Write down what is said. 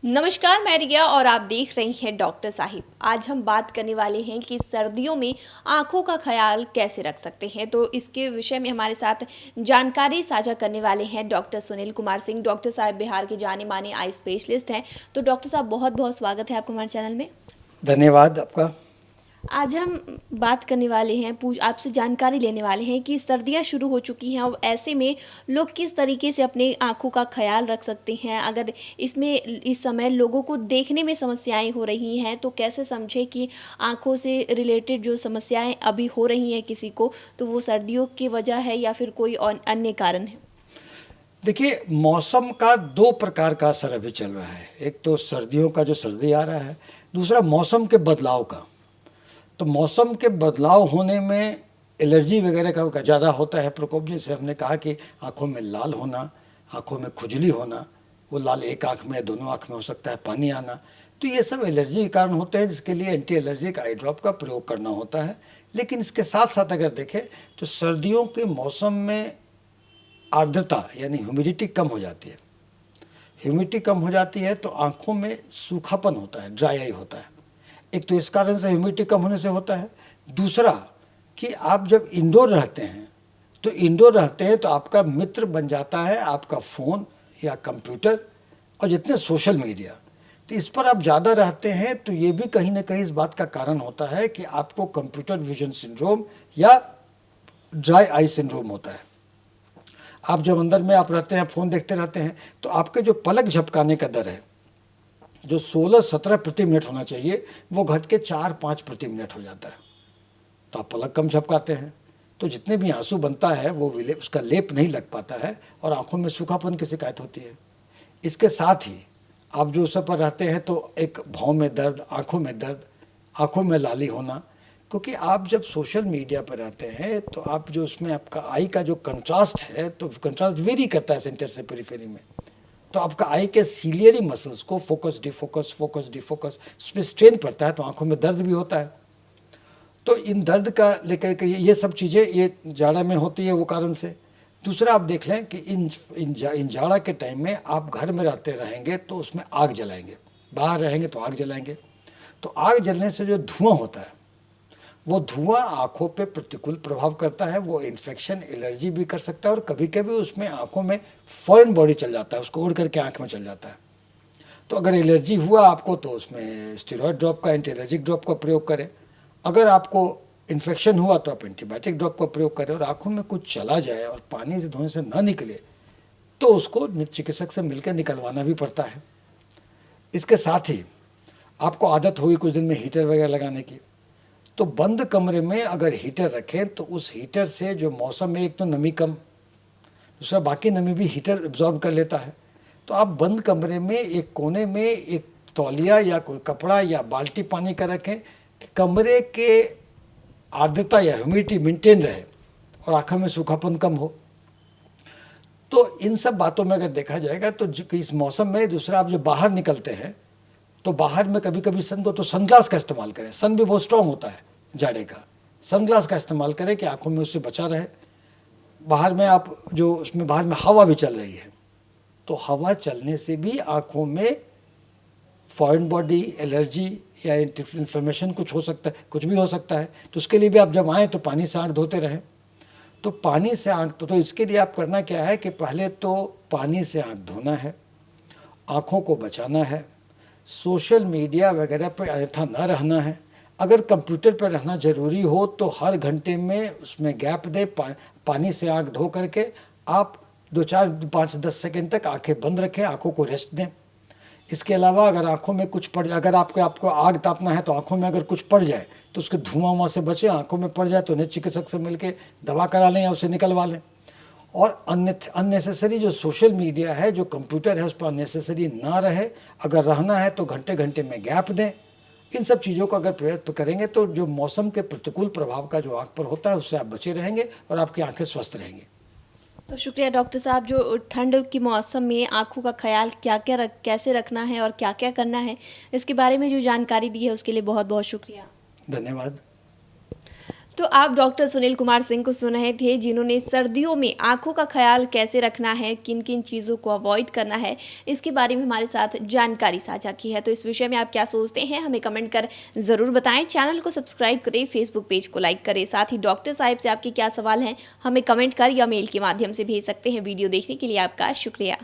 नमस्कार, मैं रिया और आप देख रही हैं डॉक्टर साहिब। आज हम बात करने वाले हैं कि सर्दियों में आंखों का ख्याल कैसे रख सकते हैं। तो इसके विषय में हमारे साथ जानकारी साझा करने वाले हैं डॉक्टर सुनील कुमार सिंह। डॉक्टर साहब बिहार के जाने माने आई स्पेशलिस्ट हैं। तो डॉक्टर साहब, बहुत बहुत स्वागत है आपको हमारे चैनल में। धन्यवाद आपका। आज हम बात करने वाले हैं, आपसे जानकारी लेने वाले हैं कि सर्दियां शुरू हो चुकी हैं और ऐसे में लोग किस तरीके से अपने आँखों का ख्याल रख सकते हैं। अगर इसमें इस समय लोगों को देखने में समस्याएं हो रही हैं तो कैसे समझे कि आँखों से रिलेटेड जो समस्याएं अभी हो रही हैं किसी को, तो वो सर्दियों की वजह है या फिर कोई और अन्य कारण है। देखिए, मौसम का दो प्रकार का असर अभी चल रहा है। एक तो सर्दियों का जो सर्दी आ रहा है, दूसरा मौसम के बदलाव का। तो मौसम के बदलाव होने में एलर्जी वगैरह का ज़्यादा होता है प्रकोप। जैसे हमने कहा कि आँखों में लाल होना, आँखों में खुजली होना, वो लाल एक आँख में दोनों आँख में हो सकता है, पानी आना, तो ये सब एलर्जी के कारण होते हैं, जिसके लिए एंटी एलर्जिक आई ड्रॉप का प्रयोग करना होता है। लेकिन इसके साथ साथ अगर देखें तो सर्दियों के मौसम में आर्द्रता यानी ह्यूमिडिटी कम हो जाती है। ह्यूमिडिटी कम हो जाती है तो आँखों में सूखापन होता है, ड्राई आई होता है। एक तो इस कारण से ह्यूमिडिटी कम होने से होता है। दूसरा कि आप जब इंडोर रहते हैं तो आपका मित्र बन जाता है आपका फ़ोन या कंप्यूटर और जितने सोशल मीडिया। तो इस पर आप ज़्यादा रहते हैं तो ये भी कहीं ना कहीं इस बात का कारण होता है कि आपको कंप्यूटर विजन सिंड्रोम या ड्राई आई सिंड्रोम होता है। आप जब अंदर में आप रहते हैं, फ़ोन देखते रहते हैं, तो आपके जो पलक झपकाने का दर है, जो 16-17 प्रति मिनट होना चाहिए, वो घट के 4-5 प्रति मिनट हो जाता है। तो आप पलक कम झपकाते हैं तो जितने भी आंसू बनता है वो उसका लेप नहीं लग पाता है और आंखों में सूखापन की शिकायत होती है। इसके साथ ही आप जो सब पर रहते हैं तो एक भौं में दर्द, आंखों में दर्द, आंखों में लाली होना, क्योंकि आप जब सोशल मीडिया पर रहते हैं तो आप जो उसमें आपका आई का जो कंट्रास्ट है, तो कंट्रास्ट वेरी करता है सेंटर से पेरिफेरी में। तो आपका आई के सीलियरी मसल्स को फोकस डिफोकस फोकस डिफोकस उस पर स्ट्रेन पड़ता है, तो आंखों में दर्द भी होता है। तो इन दर्द का लेकर के ये सब चीज़ें ये जाड़ा में होती है वो कारण से। दूसरा आप देख लें कि इन जाड़ा के टाइम में आप घर में रहते रहेंगे तो उसमें आग जलाएंगे, बाहर रहेंगे तो आग जलाएंगे। तो आग जलने से जो धुआं होता है वो धुआं आँखों पे प्रतिकूल प्रभाव करता है। वो इन्फेक्शन, एलर्जी भी कर सकता है और कभी कभी उसमें आँखों में फॉरेन बॉडी चल जाता है, उसको उड़ करके आँख में चल जाता है। तो अगर एलर्जी हुआ आपको तो उसमें स्टेरॉयड ड्रॉप का, एंटी एलर्जिक ड्रॉप का प्रयोग करें। अगर आपको इन्फेक्शन हुआ तो आप एंटीबायोटिक ड्रॉप का प्रयोग करें। और आँखों में कुछ चला जाए और पानी से धोने से ना निकले तो उसको चिकित्सक से मिलकर निकलवाना भी पड़ता है। इसके साथ ही आपको आदत होगी कुछ दिन में हीटर वगैरह लगाने की, तो बंद कमरे में अगर हीटर रखें तो उस हीटर से जो मौसम में एक तो नमी कम, दूसरा बाकी नमी भी हीटर एब्जॉर्ब कर लेता है। तो आप बंद कमरे में एक कोने में एक तौलिया या कोई कपड़ा या बाल्टी पानी का रखें कि कमरे के आर्द्रता या ह्यूमिडिटी मेंटेन रहे और आँखों में सूखापन कम हो। तो इन सब बातों में अगर देखा जाएगा तो इस मौसम में, दूसरा आप जब बाहर निकलते हैं तो बाहर में कभी कभी सन को तो सनग्लास का इस्तेमाल करें। सन भी बहुत स्ट्रांग होता है जाड़े का, सनग्लास का इस्तेमाल करें कि आंखों में उससे बचा रहे। बाहर में आप जो उसमें बाहर में हवा भी चल रही है तो हवा चलने से भी आंखों में फॉरेन बॉडी, एलर्जी या इन्फ्लेमेशन कुछ हो सकता है, कुछ भी हो सकता है। तो उसके लिए भी आप जब आएँ तो पानी से आँख धोते रहें। तो पानी से आँख तो इसके लिए आप करना क्या है कि पहले तो पानी से आँख धोना है, आँखों को बचाना है, सोशल मीडिया वगैरह पर अन्यथा न रहना है। अगर कंप्यूटर पर रहना ज़रूरी हो तो हर घंटे में उसमें गैप दें, पानी से आँख धो करके आप 2-4-5-10 सेकंड तक आंखें बंद रखें, आंखों को रेस्ट दें। इसके अलावा अगर आंखों में कुछ पड़ जाए, अगर आपको आग तापना है तो आंखों में अगर कुछ पड़ जाए तो उसके धुआं वहाँ से बचे। आंखों में पड़ जाए तो उन्हें चिकित्सक से मिलकर दवा करा लें या उसे निकलवा लें। और अननेसेसरी जो सोशल मीडिया है, जो कंप्यूटर है, उस पर अननेसेसरी ना रहे। अगर रहना है तो घंटे घंटे में गैप दें। इन सब चीज़ों को अगर प्रयत्न करेंगे तो जो मौसम के प्रतिकूल प्रभाव का जो आँख पर होता है उससे आप बचे रहेंगे और आपकी आंखें स्वस्थ रहेंगी। तो शुक्रिया डॉक्टर साहब, जो ठंड के मौसम में आँखों का ख्याल कैसे रखना है और क्या क्या करना है, इसके बारे में जो जानकारी दी है उसके लिए बहुत बहुत शुक्रिया। धन्यवाद। तो आप डॉक्टर सुनील कुमार सिंह को सुन रहे थे, जिन्होंने सर्दियों में आँखों का ख़्याल कैसे रखना है, किन-किन चीज़ों को अवॉइड करना है, इसके बारे में हमारे साथ जानकारी साझा की है। तो इस विषय में आप क्या सोचते हैं, हमें कमेंट कर ज़रूर बताएँ। चैनल को सब्सक्राइब करें, फेसबुक पेज को लाइक करें। साथ ही डॉक्टर साहब से आपके क्या सवाल हैं, हमें कमेंट कर या मेल के माध्यम से भेज सकते हैं। वीडियो देखने के लिए आपका शुक्रिया।